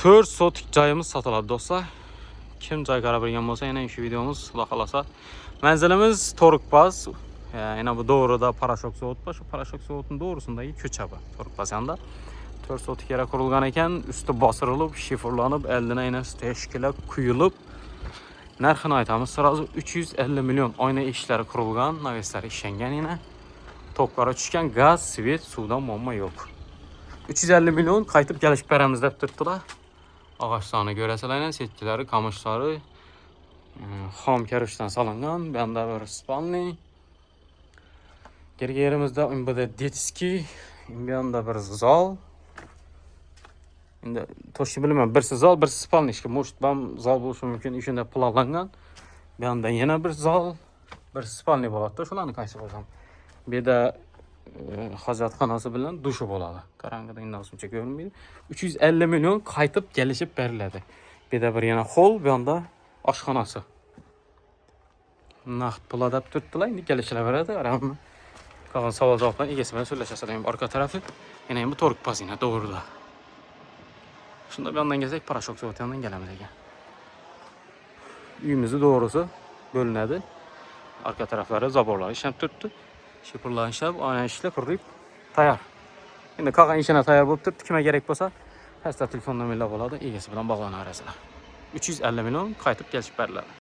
4 sotik joyimiz sotiladi do'stlar. Kim joy qarab bilgan bo'lsa, yana shu videomuz xudo xolasa. Manzilimiz To'riqbaz. Yana bu doğruda parashok zavod bor. Shu parashok zavodning doğrusundagi ko'cha bu. To'riqbaz yonida 4 sotik yere qurilgan ekan, usti bosirilib, shifrlanib, eldina yana teshkilab, quyilib. Narxini aytamiz, sразу 350 milyon. Oyna ishlari qurilgan, naveslari ishlangan yana. To'pqara tushgan, gaz, svet, suvdan muammo yo'q. 350 milyon qaytib kelishib beramiz deb turibdilar. Ağaçlarını görəsələrlə setkiləri, qamışları xam kərişdən salıngan. Bu yanda bir spalni. Geri yerimizdə bir detski, bu yanda bir zal. İndi toşu bilməm, birisi zal, birisi spalni. Может, bam zal buluşu mümkün, içində planlangan. Bu yanda yenə bir zal, bir spalni болады. Şularni qaysi qo'ysam. Bir də hacatxanası bilan duşu bo'ladi. Qarang'ida endi o'zimcha ko'rinmaydi. 350 milyon qaytib kelishib beriladi. Bir de bir yana hol, bir yanda oshxonasi. Naqd pul deb turibdilar, endi kelishlar beradi. Aramni qolgan savol javoblarni egasi bilan so'rashasizlar. Orqa tarafi yana bu To'riqbaz yana to'g'rida. Shunda bu yandan kelsak, parashok zavodidan kelamiz ekan. Uyimizni doğrusu bo'linadi. Arka taraflari zaborlar ishlab turibdi. Shifrlar ishlab, oyna ishlab qurilib tayyor. Endi qolgan ishina tayyor bo'lib turibdi. Kimga kerak bo'lsa, pastda telefon nomerlari bo'ladi, egasi bilan bog'lanaverasizlar. 350 milyon qaytib kelishib beriladi.